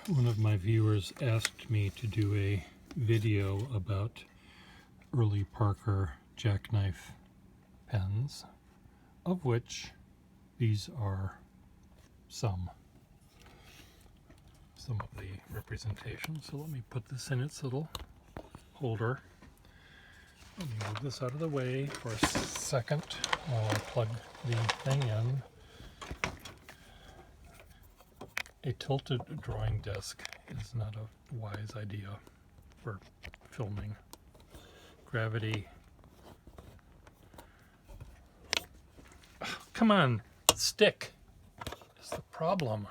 One of my viewers asked me to do a video about early Parker jackknife pens, of which these are some of the representations. So let me put this in its little holder. Let me move this out of the way for a second while I plug the thing in. A tilted drawing desk is not a wise idea for filming. Gravity. Ugh, come on, stick. That's the problem.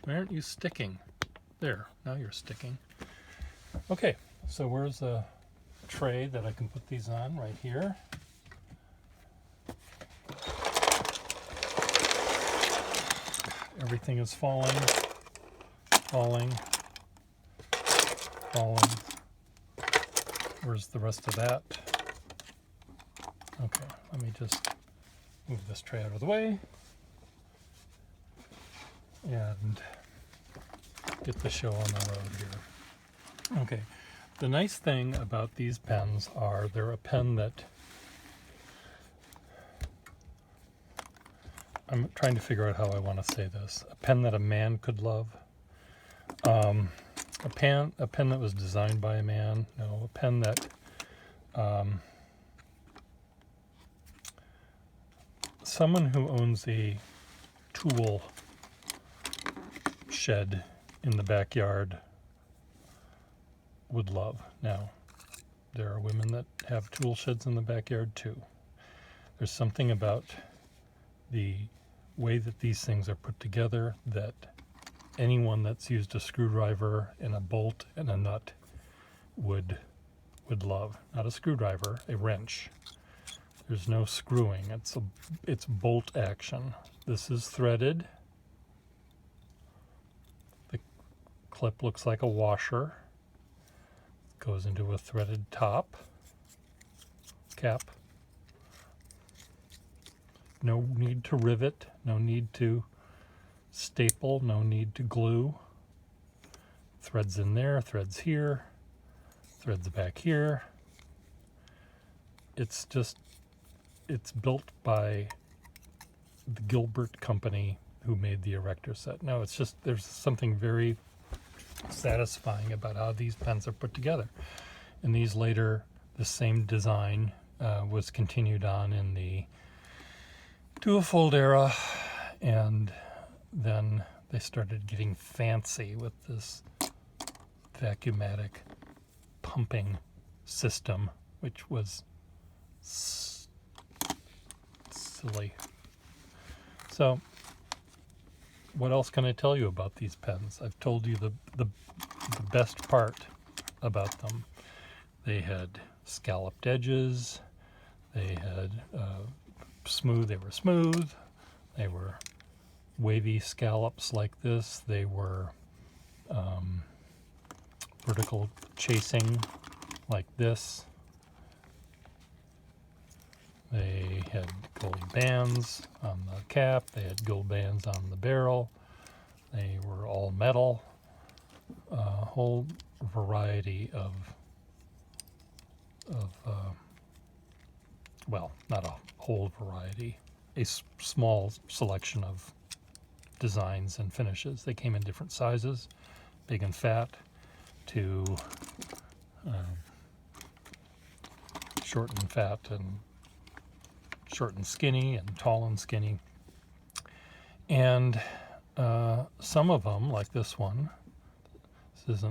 Why aren't you sticking? There, now you're sticking. Okay, so where's a tray that I can put these on? Right here. Everything is falling, falling. Where's the rest of that? Okay, let me just move this tray out of the way and get the show on the road here. Okay, the nice thing about these pens are they're a pen that I'm trying to figure out how I want to say this. A pen that a man could love. A pen that was designed by a man. No, a pen that someone who owns a tool shed in the backyard would love. Now, there are women that have tool sheds in the backyard too. There's something about the way that these things are put together that anyone that's used a screwdriver and a bolt and a nut would love. Not a screwdriver, a wrench. There's no screwing. It's bolt action. This is threaded. The clip looks like a washer. It goes into a threaded top cap. No need to rivet, no need to staple, no need to glue. Threads in there, threads here, threads back here. It's built by the Gilbert company who made the Erector set. No, there's something very satisfying about how these pens are put together. And these later, the same design was continued on in the Duofold era, and then they started getting fancy with this vacuumatic pumping system, which was silly. So, what else can I tell you about these pens? I've told you the best part about them. They had scalloped edges. They had they were smooth, they were wavy scallops like this, they were vertical chasing like this, they had gold bands on the cap, they had gold bands on the barrel, they were all metal, a whole variety of well, not a whole variety, a small selection of designs and finishes. They came in different sizes, big and fat, to short and fat, and short and skinny, and tall and skinny. And some of them, like this one, this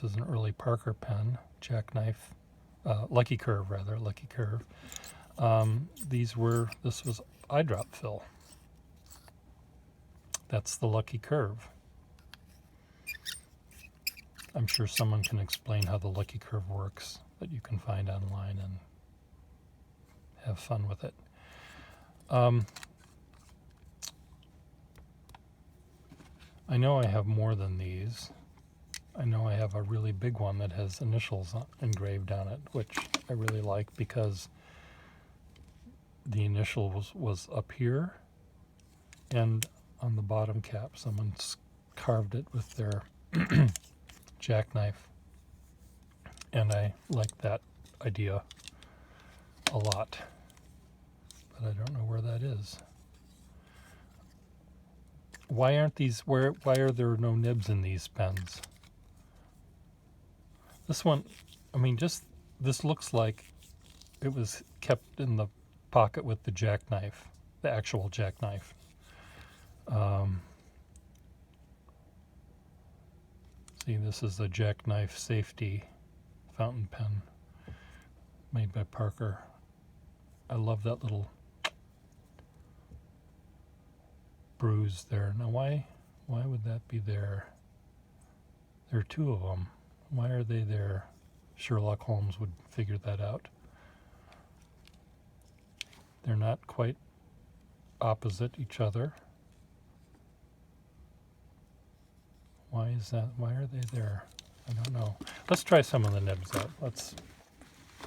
is an early Parker pen, jackknife, Lucky Curve. This was eyedrop fill. That's the Lucky Curve. I'm sure someone can explain how the Lucky Curve works, that you can find online and have fun with it. I know I have more than these. I know I have a really big one that has initials engraved on it, which I really like because the initial was up here and on the bottom cap, someone's carved it with their jackknife, and I like that idea a lot, but I don't know where that is. Why aren't these, why are there no nibs in these pens? This one, I mean, just, this looks like it was kept in the pocket with the jackknife, the actual jackknife. See, this is the Jackknife Safety fountain pen made by Parker. I love that little bruise there. Now, why would that be there? There are two of them. Why are they there? Sherlock Holmes would figure that out. They're not quite opposite each other. Why is that? Why are they there? I don't know. Let's try some of the nibs out. Let's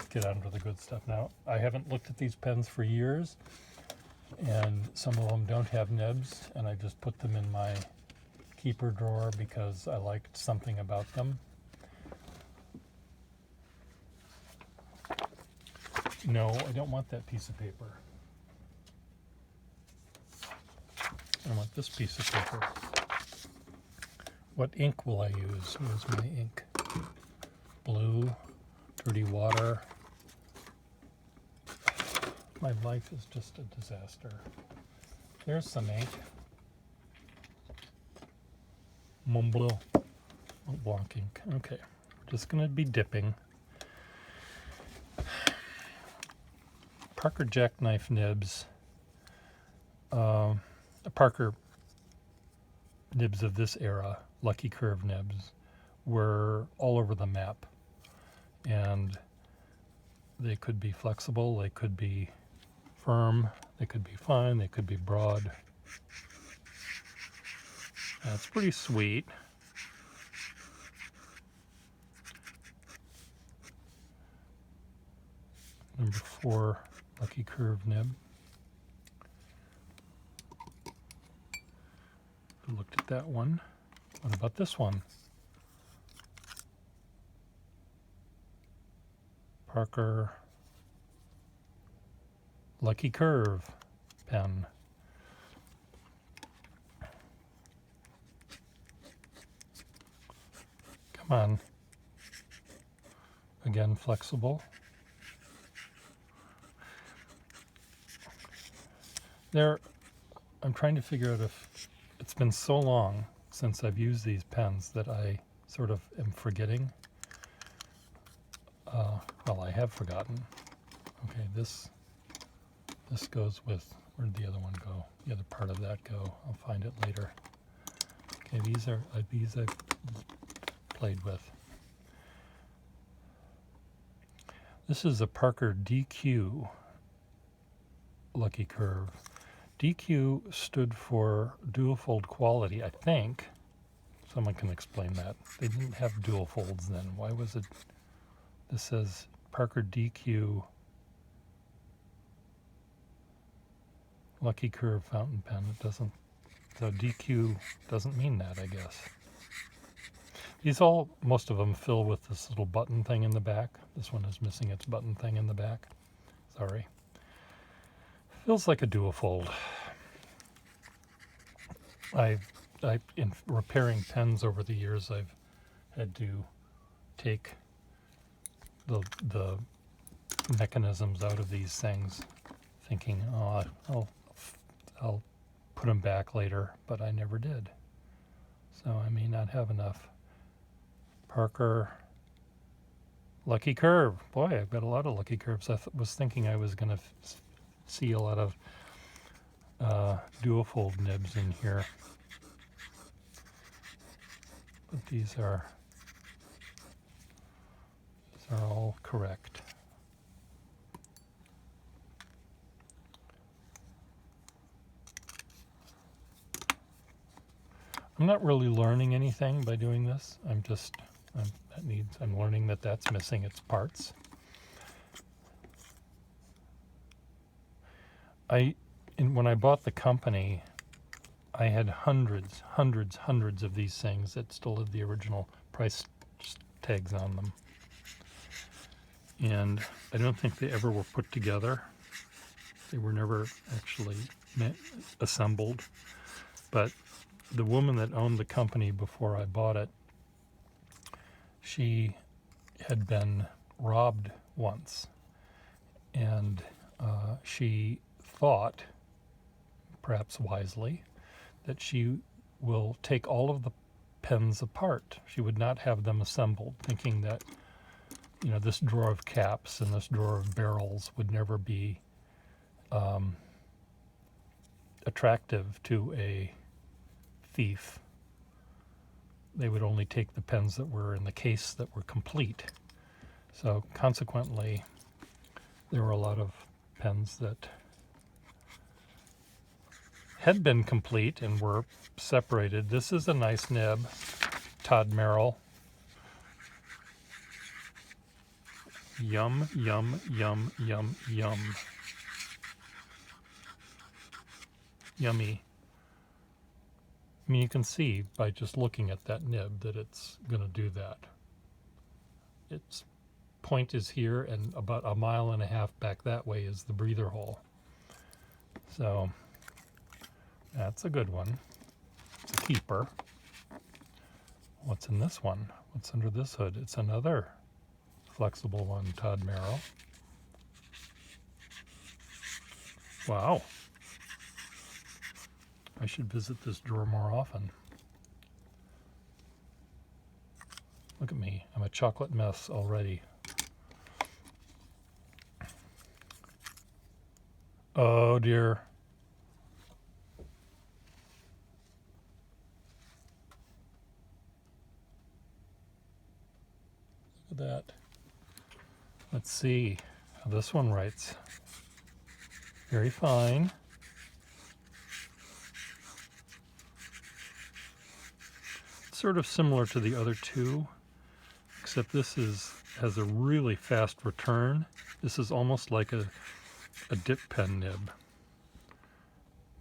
get on to the good stuff now. I haven't looked at these pens for years, and some of them don't have nibs, and I just put them in my keeper drawer because I liked something about them. No, I don't want that piece of paper. I want this piece of paper. What ink will I use? Where's my ink? Blue, dirty water. My life is just a disaster. There's some ink. Mont Blanc ink. Okay, we're just going to be dipping. Parker Jackknife nibs. Parker nibs of this era, Lucky Curve nibs, were all over the map. And they could be flexible, they could be firm, they could be fine, they could be broad. That's pretty sweet. Number 4 Lucky Curve nib. We looked at that one. What about this one? Parker Lucky Curve pen. Come on. Again, flexible. I'm trying to figure out if it's been so long since I've used these pens that I sort of am forgetting. Well, I have forgotten. Okay, this goes with, where did the other one go? The other part of that go? I'll find it later. Okay, these I've played with. This is a Parker DQ Lucky Curve. DQ stood for dual fold quality, I think. Someone can explain that. They didn't have dual folds then. Why was it? This says Parker DQ Lucky Curve fountain pen. It doesn't, so DQ doesn't mean that, I guess. These most of them fill with this little button thing in the back. This one is missing its button thing in the back. Sorry. Feels like a dual fold. In repairing pens over the years, I've had to take the mechanisms out of these things, thinking, oh, I'll put them back later, but I never did. So I may not have enough. Parker Lucky Curve. Boy, I've got a lot of Lucky Curves. I was thinking I was going to see a lot of dual fold nibs in here, but these are all correct. I'm not really learning anything by doing this. I'm learning that that's missing its parts. When I bought the company, I had hundreds of these things that still had the original price tags on them. And I don't think they ever were put together. They were never actually assembled. But the woman that owned the company before I bought it, she had been robbed once. And she thought, perhaps wisely, that she will take all of the pens apart. She would not have them assembled, thinking that, you know, this drawer of caps and this drawer of barrels would never be attractive to a thief. They would only take the pens that were in the case that were complete. So consequently, there were a lot of pens that had been complete and were separated. This is a nice nib, Todd Merrill. Yum, yum, yum, yum, yum. Yummy. I mean, you can see by just looking at that nib that it's going to do that. Its point is here, and about 1.5 miles back that way is the breather hole. So that's a good one. It's a keeper. What's in this one? What's under this hood? It's another flexible one, Todd Merrill. Wow. I should visit this drawer more often. Look at me. I'm a chocolate mess already. Oh dear. Look at that. Let's see how this one writes. Very fine. Sort of similar to the other two, except this has a really fast return. This is almost like a dip pen nib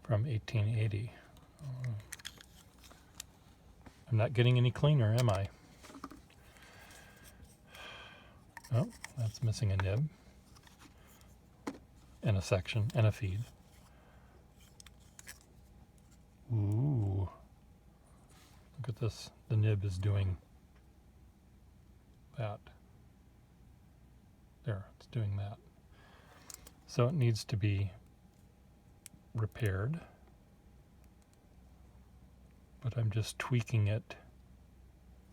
from 1880. I'm not getting any cleaner, am I? Oh, that's missing a nib and a section and a feed. Ooh. Look at this. The nib is doing that. There, it's doing that. So it needs to be repaired. But I'm just tweaking it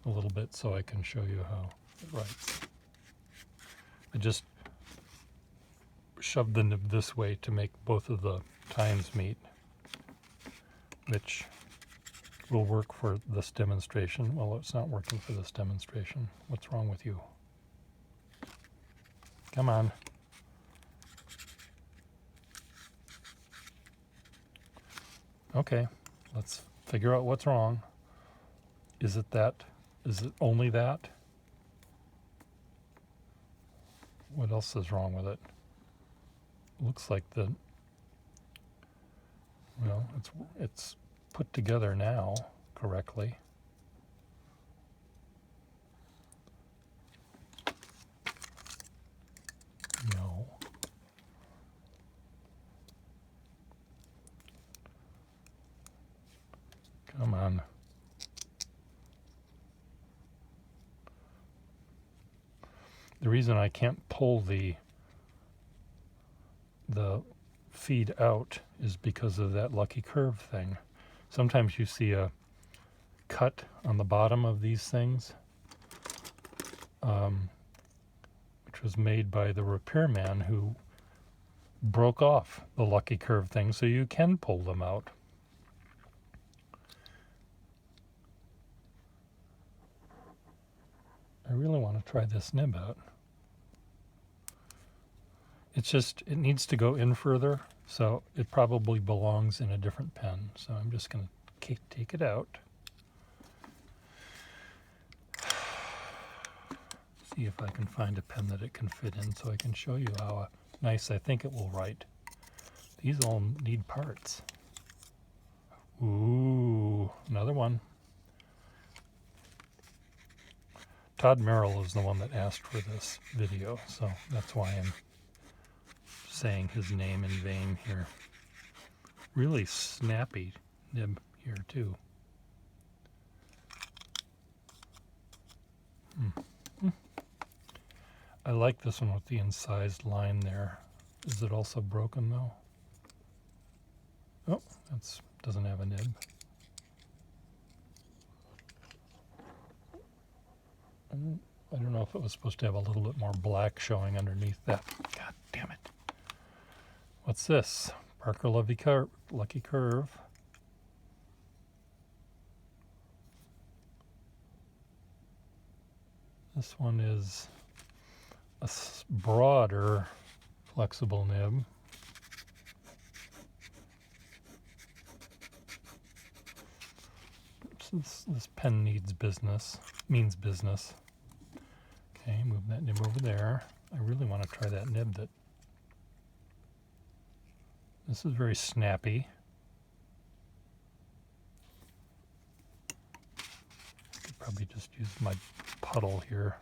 a little bit so I can show you how it writes. I just shoved the nib this way to make both of the tines meet, which will work for this demonstration. Well, it's not working for this demonstration. What's wrong with you? Come on. Okay, let's figure out what's wrong. Is it that? Is it only that? What else is wrong with it? Looks like well, it's put together now correctly. No. Come on. The reason I can't pull the feed out is because of that lucky curve thing. Sometimes you see a cut on the bottom of these things, which was made by the repairman who broke off the lucky curve thing, so you can pull them out. I really want to try this nib out. It's just, it needs to go in further, so it probably belongs in a different pen. So I'm just going to take it out. See if I can find a pen that it can fit in so I can show you how nice I think it will write. These all need parts. Ooh, another one. Todd Merrill is the one that asked for this video, so that's why I'm saying his name in vain here. Really snappy nib here too. I like this one with the incised line there. Is it also broken though? Oh, that doesn't have a nib. I don't know if it was supposed to have a little bit more black showing underneath that. God damn it. What's this? Parker Lucky Curve. This one is a broader flexible nib. This pen means business. Okay, move that nib over there. I really want to try that nib. This is very snappy. I could probably just use my puddle here.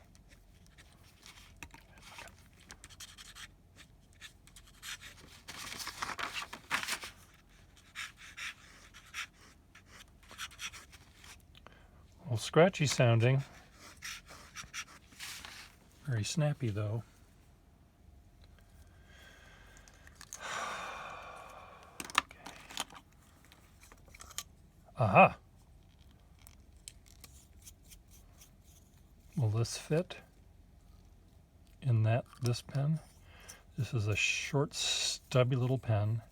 A little scratchy sounding. Very snappy though. Okay. Aha! Will this fit in this pen? This is a short, stubby little pen.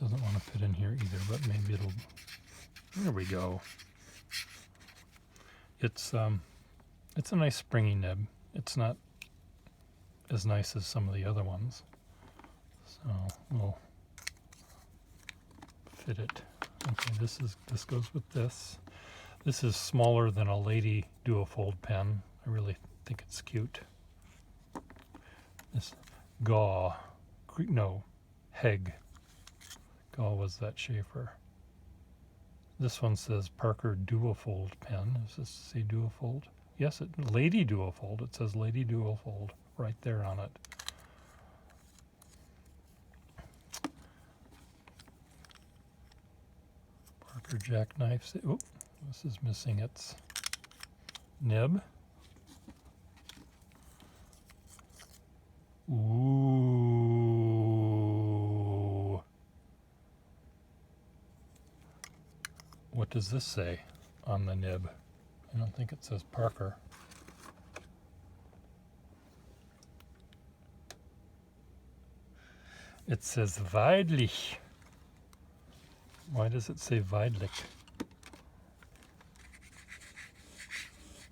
Doesn't want to fit in here either, but maybe it'll. There we go. It's a nice springy nib. It's not as nice as some of the other ones, so we'll fit it. Okay, this goes with this. This is smaller than a Lady Duofold pen. I really think it's cute. This Heg. Gaw was that Schaefer. This one says Parker Duofold pen. Does this say Duofold? Yes, Lady Duofold. It says Lady Duofold right there on it. Parker Jackknife. Oop, this is missing its nib. Ooh. What does this say on the nib? I don't think it says Parker. It says Weidlich. Why does it say Weidlich?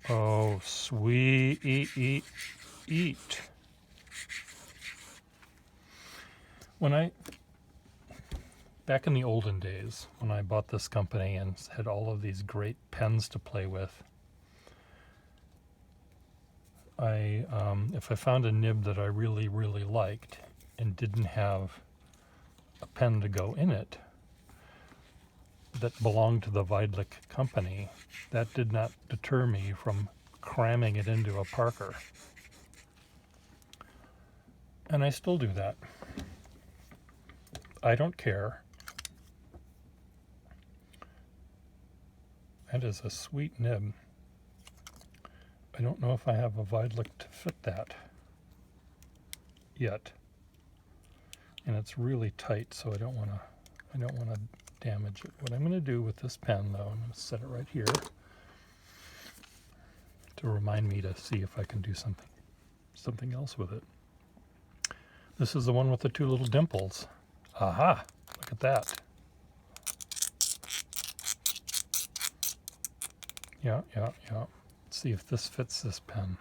Oh, sweet. Back in the olden days, when I bought this company and had all of these great pens to play with, if I found a nib that I really, really liked and didn't have a pen to go in it that belonged to the Weidlich company, that did not deter me from cramming it into a Parker. And I still do that. I don't care. That is a sweet nib. I don't know if I have a Weidlich to fit that yet. And it's really tight, so I don't want to damage it. What I'm going to do with this pen, though, I'm going to set it right here to remind me to see if I can do something else with it. This is the one with the two little dimples. Aha! Look at that. Yeah. Let's see if this fits this pen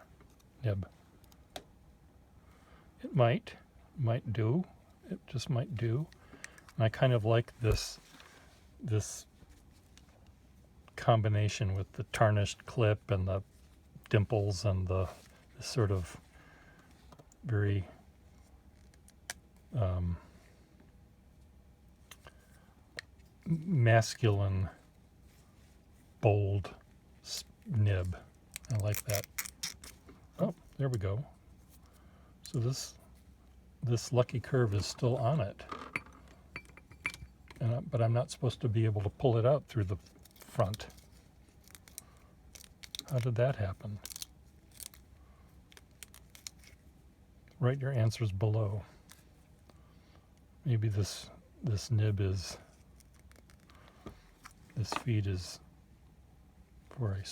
nib. It might do. It just might do. And I kind of like this combination with the tarnished clip and the dimples and the sort of very masculine, bold nib. I like that. Oh, there we go. So this lucky curve is still on it, but I'm not supposed to be able to pull it out through the front. How did that happen? Write your answers below. Maybe this nib is, this feed is for a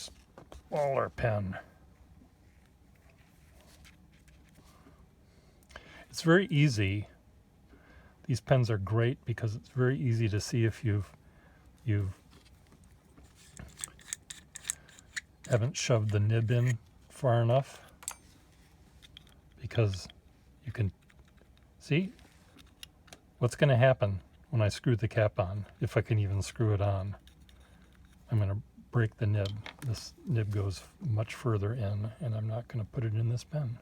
smaller pen. It's very easy. These pens are great because it's very easy to see if you haven't shoved the nib in far enough, because you can see what's going to happen when I screw the cap on, if I can even screw it on. I'm going to break the nib. This nib goes much further in, and I'm not going to put it in this pen.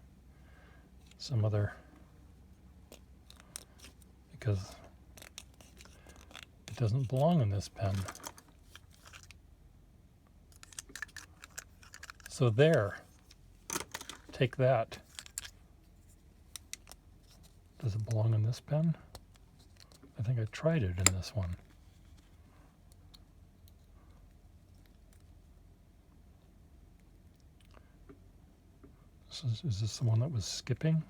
Some other, because it doesn't belong in this pen. So there, take that. Does it belong in this pen? I think I tried it in this one. Is this the one that was skipping?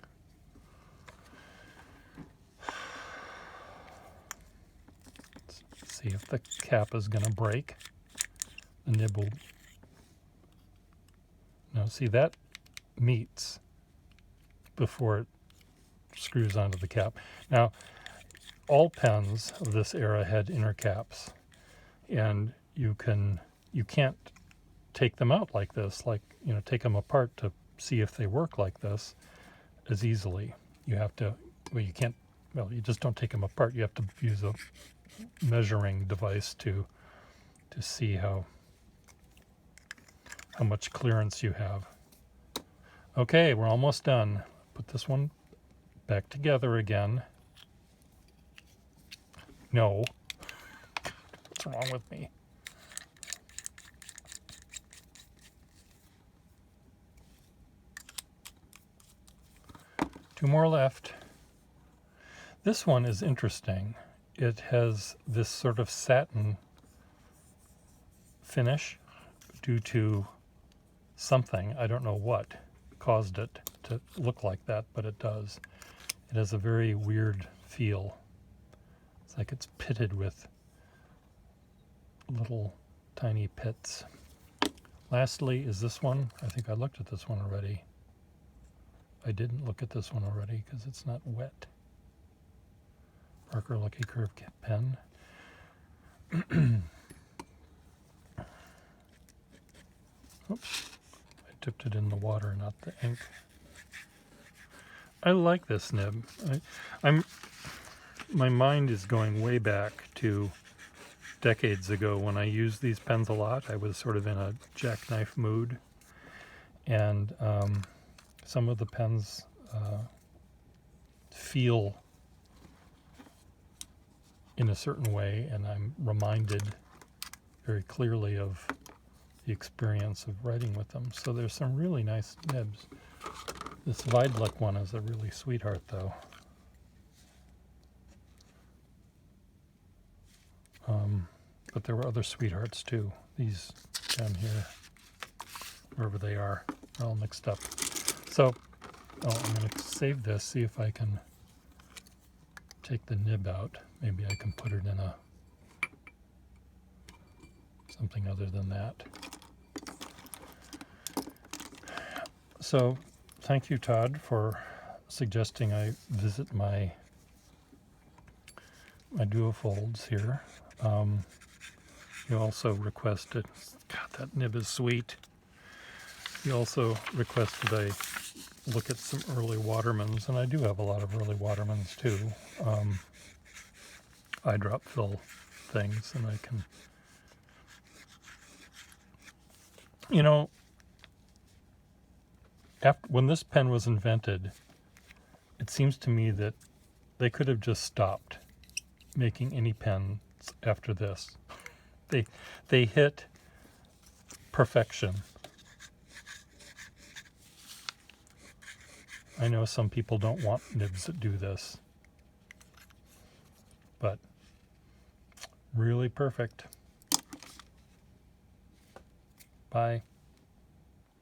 Let's see if the cap is going to break. The nib will... No, see, that meets before it screws onto the cap. Now, all pens of this era had inner caps, and you can't take them out like this, like, you know, take them apart to see if they work like this as easily. You have to, well, you can't, well, you just don't take them apart. You have to use a measuring device to see how much clearance you have. Okay, we're almost done. Put this one back together again. No. What's wrong with me? Two more left. This one is interesting. It has this sort of satin finish due to something. I don't know what caused it to look like that, but it does. It has a very weird feel. It's like it's pitted with little tiny pits. Lastly is this one. I think I looked at this one already. I didn't look at this one already because it's not wet. Parker Lucky Curve pen. Oops, I dipped it in the water, not the ink. I like this nib. My mind is going way back to decades ago when I used these pens a lot. I was sort of in a jackknife mood, and some of the pens feel in a certain way, and I'm reminded very clearly of the experience of writing with them. So there's some really nice nibs. This Weidlich one is a really sweetheart, though. But there were other sweethearts too. These down here, wherever they are, all mixed up. So, I'm going to save this, see if I can take the nib out. Maybe I can put it in a something other than that. So, thank you, Todd, for suggesting I visit my duofolds here. You also requested, God, that nib is sweet. You also requested I look at some early Watermans, and I do have a lot of early Watermans too. Eyedrop fill things, and I can You know, when this pen was invented, it seems to me that they could have just stopped making any pens after this. They hit perfection. I know some people don't want nibs that do this, but really perfect. Bye.